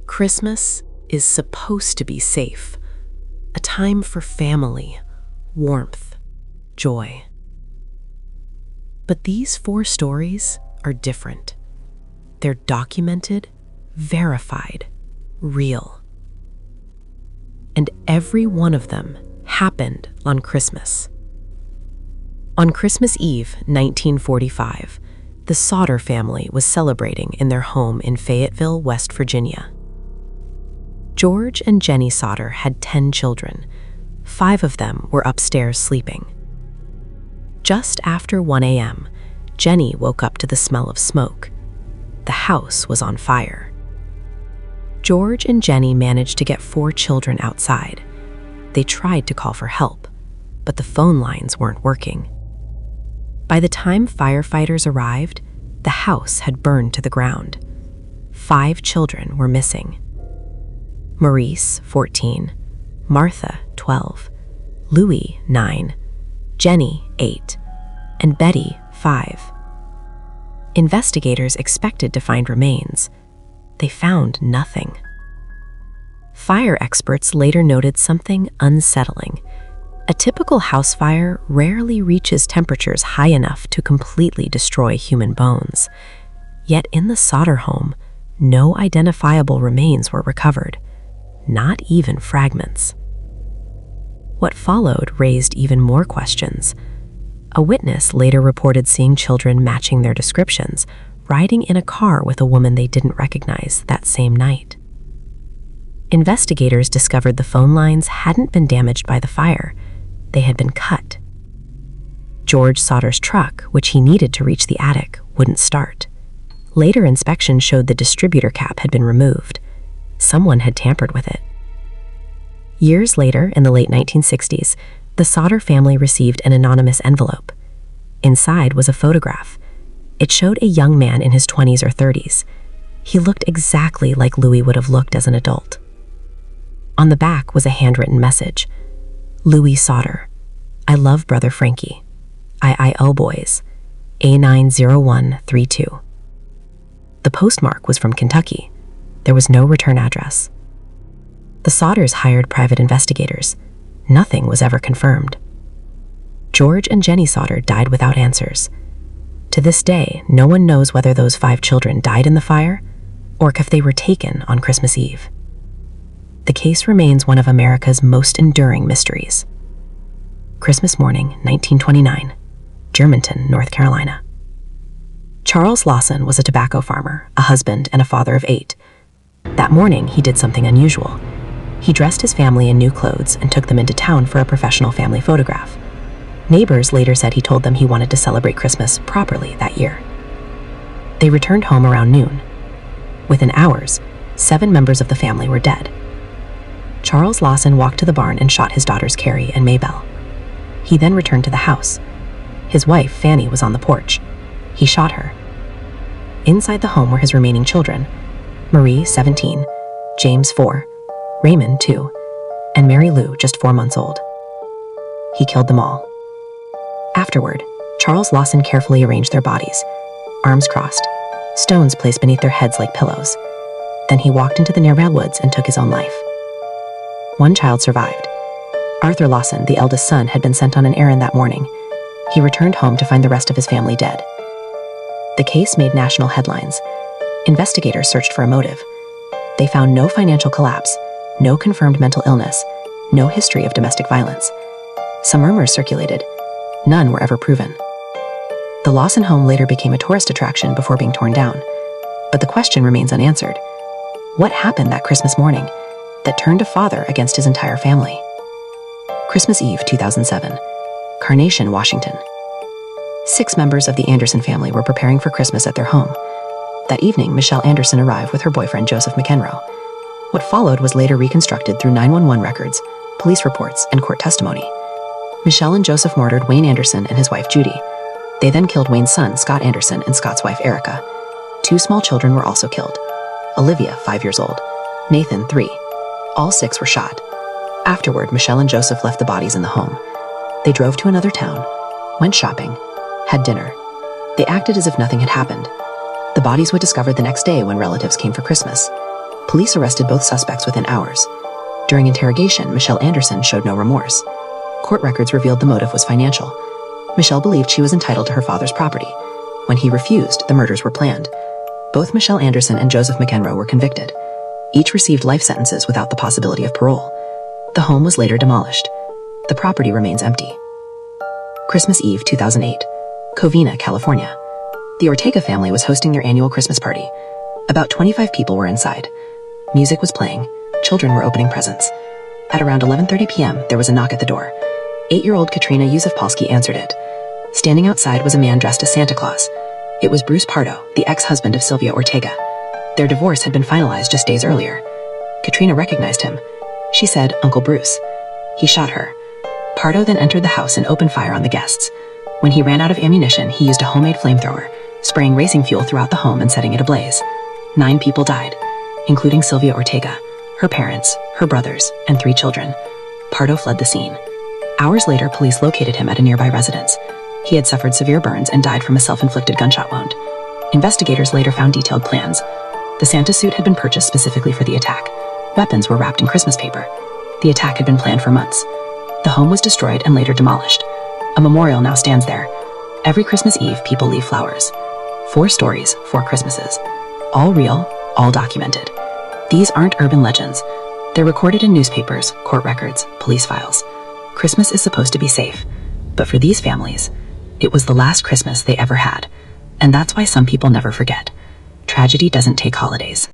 Christmas is supposed to be safe, a time for family, warmth, joy. But these 4 stories are different. They're documented, verified, real. And every one of them happened on Christmas. On Christmas Eve, 1945, the Sodder family was celebrating in their home in Fayetteville, West Virginia. George and Jenny Sodder had 10 children. 5 of them were upstairs sleeping. Just after 1 a.m., Jenny woke up to the smell of smoke. The house was on fire. George and Jenny managed to get 4 children outside. They tried to call for help, but the phone lines weren't working. By the time firefighters arrived, the house had burned to the ground. 5 children were missing. Maurice, 14, Martha, 12, Louis, 9, Jenny, 8, and Betty, 5. Investigators expected to find remains. They found nothing. Fire experts later noted something unsettling. A typical house fire rarely reaches temperatures high enough to completely destroy human bones. Yet in the Sodder home, no identifiable remains were recovered, not even fragments. What followed raised even more questions. A witness later reported seeing children matching their descriptions, riding in a car with a woman they didn't recognize that same night. Investigators discovered the phone lines hadn't been damaged by the fire. They had been cut. George Sodder's truck, which he needed to reach the attic, wouldn't start. Later inspection showed the distributor cap had been removed. Someone had tampered with it. Years later, in the late 1960s, the Sodder family received an anonymous envelope. Inside was a photograph. It showed a young man in his 20s or 30s. He looked exactly like Louis would have looked as an adult. On the back was a handwritten message. Louis Sodder, I love brother Frankie. IIO boys, A90132. The postmark was from Kentucky. There was no return address. The Sodders hired private investigators. Nothing was ever confirmed. George and Jenny Sodder died without answers. To this day, no one knows whether those 5 children died in the fire or if they were taken on Christmas Eve. The case remains one of America's most enduring mysteries. Christmas morning, 1929, Germantown, North Carolina. Charles Lawson was a tobacco farmer, a husband, and a father of 8. That morning, he did something unusual. He dressed his family in new clothes and took them into town for a professional family photograph. Neighbors later said he told them he wanted to celebrate Christmas properly that year. They returned home around noon. Within hours, 7 members of the family were dead. Charles Lawson walked to the barn and shot his daughters Carrie and Maybelle. He then returned to the house. His wife, Fanny, was on the porch. He shot her. Inside the home were his remaining children, Marie, 17, James, 4, Raymond, 2, and Mary Lou, just 4 months old. He killed them all. Afterward, Charles Lawson carefully arranged their bodies, arms crossed, stones placed beneath their heads like pillows. Then he walked into the nearby woods and took his own life. 1 child survived. Arthur Lawson, the eldest son, had been sent on an errand that morning. He returned home to find the rest of his family dead. The case made national headlines. Investigators searched for a motive. They found no financial collapse, no confirmed mental illness, no history of domestic violence. Some rumors circulated. None were ever proven. The Lawson home later became a tourist attraction before being torn down. But the question remains unanswered. What happened that Christmas morning that turned a father against his entire family? Christmas Eve, 2007, Carnation, Washington. 6 members of the Anderson family were preparing for Christmas at their home. That evening, Michelle Anderson arrived with her boyfriend, Joseph McEnroe. What followed was later reconstructed through 911 records, police reports, and court testimony. Michelle and Joseph murdered Wayne Anderson and his wife, Judy. They then killed Wayne's son, Scott Anderson, and Scott's wife, Erica. 2 small children were also killed. Olivia, 5 years old. Nathan, 3. All 6 were shot. Afterward, Michelle and Joseph left the bodies in the home. They drove to another town, went shopping, had dinner. They acted as if nothing had happened. The bodies were discovered the next day when relatives came for Christmas. Police arrested both suspects within hours. During interrogation, Michelle Anderson showed no remorse. Court records revealed the motive was financial. Michelle believed she was entitled to her father's property. When he refused, the murders were planned. Both Michelle Anderson and Joseph McEnroe were convicted. Each received life sentences without the possibility of parole. The home was later demolished. The property remains empty. Christmas Eve 2008, Covina, California. The Ortega family was hosting their annual Christmas party. About 25 people were inside. Music was playing. Children were opening presents. At around 11:30 p.m., there was a knock at the door. 8-year-old Katrina Yusufpolsky answered it. Standing outside was a man dressed as Santa Claus. It was Bruce Pardo, the ex-husband of Sylvia Ortega. Their divorce had been finalized just days earlier. Katrina recognized him. She said, "Uncle Bruce." He shot her. Pardo then entered the house and opened fire on the guests. When he ran out of ammunition, he used a homemade flamethrower, spraying racing fuel throughout the home and setting it ablaze. 9 people died, including Sylvia Ortega, her parents, her brothers, and 3 children. Pardo fled the scene. Hours later, police located him at a nearby residence. He had suffered severe burns and died from a self-inflicted gunshot wound. Investigators later found detailed plans. The Santa suit had been purchased specifically for the attack. Weapons were wrapped in Christmas paper. The attack had been planned for months. The home was destroyed and later demolished. A memorial now stands there. Every Christmas Eve, people leave flowers. 4 stories, 4 Christmases. All real, all documented. These aren't urban legends. They're recorded in newspapers, court records, police files. Christmas is supposed to be safe, but for these families, it was the last Christmas they ever had. And that's why some people never forget. Tragedy doesn't take holidays.